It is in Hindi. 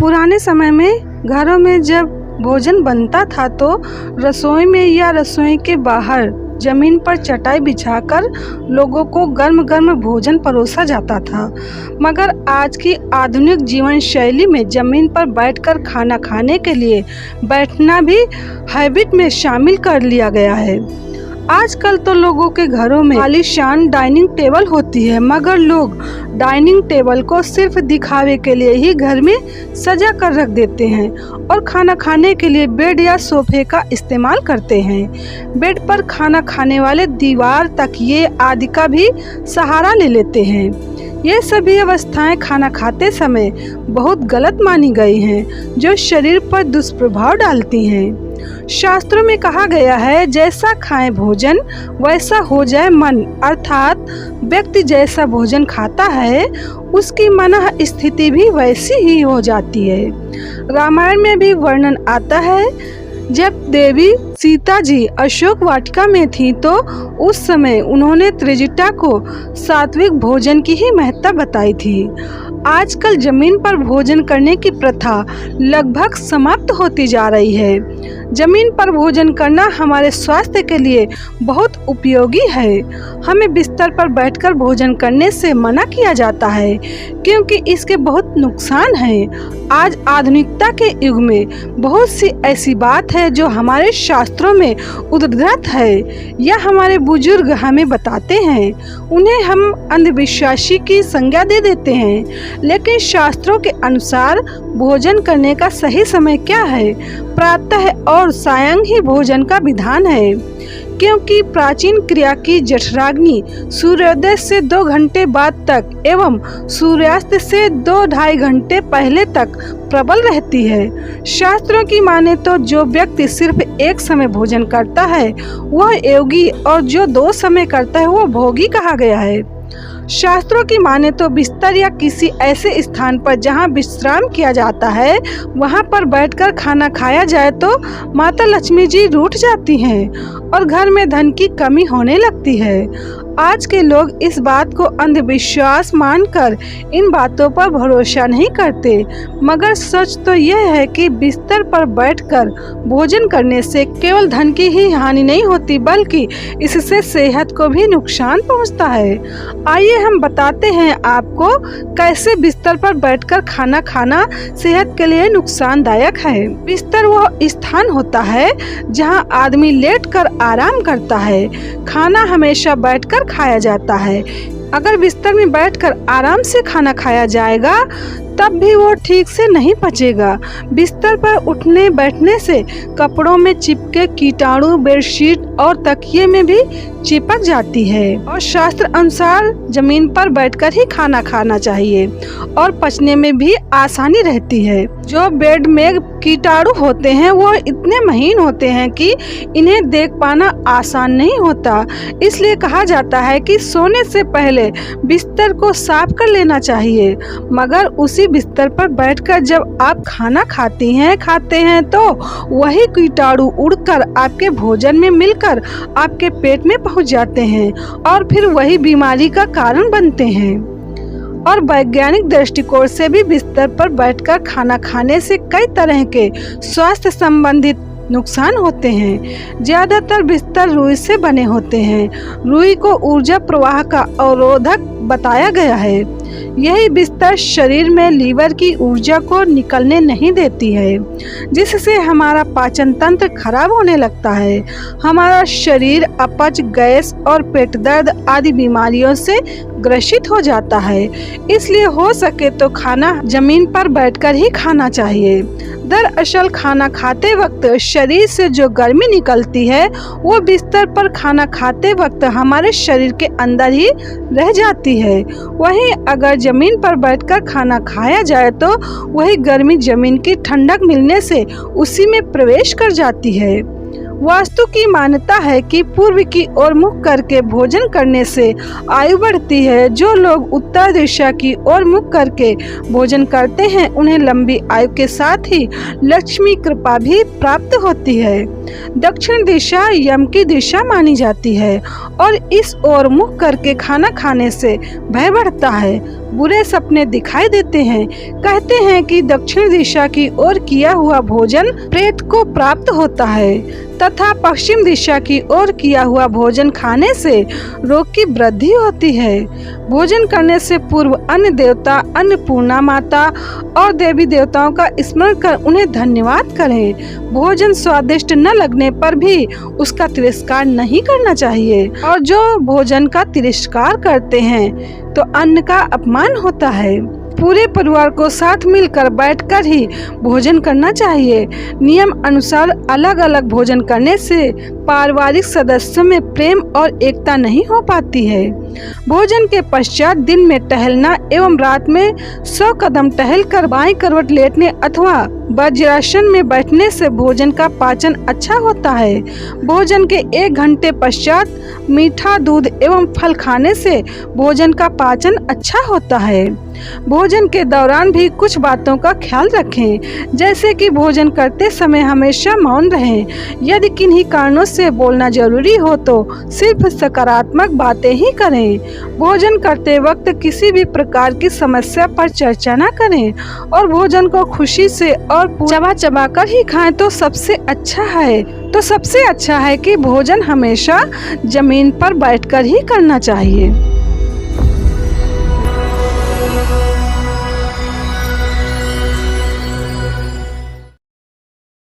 पुराने समय में घरों में जब भोजन बनता था तो रसोई में या रसोई के बाहर जमीन पर चटाई बिछाकर लोगों को गर्म गर्म भोजन परोसा जाता था। मगर आज की आधुनिक जीवन शैली में जमीन पर बैठकर खाना खाने के लिए बैठना भी हैबिट में शामिल कर लिया गया है। आजकल तो लोगों के घरों में आलीशान डाइनिंग टेबल होती है, मगर लोग डाइनिंग टेबल को सिर्फ दिखावे के लिए ही घर में सजा कर रख देते हैं और खाना खाने के लिए बेड या सोफे का इस्तेमाल करते हैं। बेड पर खाना खाने वाले दीवार, तकिए आदि का भी सहारा ले लेते हैं। ये सभी अवस्थाएं खाना खाते समय बहुत गलत मानी गई हैं, जो शरीर पर दुष्प्रभाव डालती हैं। शास्त्रों में कहा गया है, जैसा खाएं भोजन वैसा हो जाए मन, अर्थात व्यक्ति जैसा भोजन खाता है उसकी मनः स्थिति भी वैसी ही हो जाती है। रामायण में भी वर्णन आता है, जब देवी सीता जी अशोक वाटिका में थी तो उस समय उन्होंने त्रिजटा को सात्विक भोजन की ही महत्ता बताई थी। आजकल जमीन पर भोजन करने की प्रथा लगभग समाप्त होती जा रही है। जमीन पर भोजन करना हमारे स्वास्थ्य के लिए बहुत उपयोगी है। हमें बिस्तर पर बैठकर भोजन करने से मना किया जाता है क्योंकि इसके बहुत नुकसान हैं। आज आधुनिकता के युग में बहुत सी ऐसी बात है जो हमारे शास्त्रों में उद्धृत है या हमारे बुजुर्ग हमें बताते हैं, उन्हें हम अंधविश्वासी की संज्ञा दे देते हैं। लेकिन शास्त्रों के अनुसार भोजन करने का सही समय क्या है? प्रातः और सायं ही भोजन का विधान है, क्योंकि प्राचीन क्रिया की जठराग्नि सूर्योदय से 2 घंटे बाद तक एवं सूर्यास्त से 2-2.5 घंटे पहले तक प्रबल रहती है। शास्त्रों की माने तो जो व्यक्ति सिर्फ एक समय भोजन करता है वह योगी और जो 2 समय करता है वह भोगी कहा गया है। शास्त्रों की माने तो बिस्तर या किसी ऐसे स्थान पर जहां विश्राम किया जाता है वहां पर बैठकर खाना खाया जाए तो माता लक्ष्मी जी रूठ जाती हैं और घर में धन की कमी होने लगती है। आज के लोग इस बात को अंधविश्वास मानकर इन बातों पर भरोसा नहीं करते, मगर सच तो यह है कि बिस्तर पर बैठकर भोजन करने से केवल धन की ही हानि नहीं होती बल्कि इससे सेहत को भी नुकसान पहुंचता है। आइए हम बताते हैं आपको कैसे बिस्तर पर बैठकर खाना खाना सेहत के लिए नुकसानदायक है। बिस्तर वह स्थान होता है जहां आदमी लेटकर आराम करता है। खाना हमेशा बैठकर खाया जाता है। अगर बिस्तर में बैठकर आराम से खाना खाया जाएगा तब भी वो ठीक से नहीं पचेगा। बिस्तर पर उठने बैठने से कपड़ों में चिपके कीटाणु बेडशीट और तकिए में भी चिपक जाती है और शास्त्र अनुसार जमीन पर बैठकर ही खाना खाना चाहिए और पचने में भी आसानी रहती है। जो बेड में कीटाणु होते हैं वो इतने महीन होते हैं कि इन्हें देख पाना आसान नहीं होता। इसलिए कहा जाता है कि सोने से पहले बिस्तर को साफ कर लेना चाहिए, मगर उसी बिस्तर पर बैठकर जब आप खाना खाते हैं तो वही कीटाणु उड़कर आपके भोजन में मिलकर आपके पेट में पहुंच जाते हैं और फिर वही बीमारी का कारण बनते हैं। और वैज्ञानिक दृष्टिकोण से भी बिस्तर पर बैठकर खाना खाने से कई तरह के स्वास्थ्य संबंधित नुकसान होते हैं। ज्यादातर बिस्तर रुई से बने होते हैं। रुई को ऊर्जा प्रवाह का अवरोधक बताया गया है। यही बिस्तर शरीर में लीवर की ऊर्जा को निकलने नहीं देती है, जिससे हमारा पाचन तंत्र खराब होने लगता है। हमारा शरीर अपच, गैस और पेट दर्द आदि बीमारियों से ग्रसित हो जाता है। इसलिए हो सके तो खाना जमीन पर बैठकर ही खाना चाहिए। दरअसल खाना खाते वक्त शरीर से जो गर्मी निकलती है वो बिस्तर पर खाना खाते वक्त हमारे शरीर के अंदर ही रह जाती है। वहीं अगर जमीन पर बैठकर खाना खाया जाए तो वही गर्मी जमीन की ठंडक मिलने से उसी में प्रवेश कर जाती है। वास्तु की मान्यता है कि पूर्व की ओर मुख करके भोजन करने से आयु बढ़ती है। जो लोग उत्तर दिशा की ओर मुख करके भोजन करते हैं उन्हें लंबी आयु के साथ ही लक्ष्मी कृपा भी प्राप्त होती है। दक्षिण दिशा यम की दिशा मानी जाती है और इस ओर मुख करके खाना खाने से भय बढ़ता है, बुरे सपने दिखाई देते हैं। कहते हैं कि दक्षिण दिशा की ओर किया हुआ भोजन प्रेत को प्राप्त होता है तथा पश्चिम दिशा की ओर किया हुआ भोजन खाने से रोग की वृद्धि होती है। भोजन करने से पूर्व अन्य देवता, अन्नपूर्णा माता और देवी देवताओं का स्मरण कर उन्हें धन्यवाद करें। भोजन स्वादिष्ट न लगने पर भी उसका तिरस्कार नहीं करना चाहिए और जो भोजन का तिरस्कार करते हैं तो अन्न का अपमान होता है। पूरे परिवार को साथ मिलकर बैठकर ही भोजन करना चाहिए। नियम अनुसार अलग अलग भोजन करने से पारिवारिक सदस्यों में प्रेम और एकता नहीं हो पाती है। भोजन के पश्चात दिन में टहलना एवं रात में 100 कदम टहलकर बाईं करवट लेटने अथवा वज्रासन में बैठने से भोजन का पाचन अच्छा होता है। भोजन के 1 घंटे पश्चात मीठा दूध एवं फल खाने से भोजन का पाचन अच्छा होता है। भोजन के दौरान भी कुछ बातों का ख्याल रखें, जैसे कि भोजन करते समय हमेशा मौन रहें। यदि किन्हीं कारणों से बोलना जरूरी हो तो सिर्फ सकारात्मक बातें ही करें। भोजन करते वक्त किसी भी प्रकार की समस्या पर चर्चा न करें और भोजन को खुशी से और चबा चबा कर ही खाएं तो सबसे अच्छा है कि भोजन हमेशा जमीन पर बैठकर ही करना चाहिए।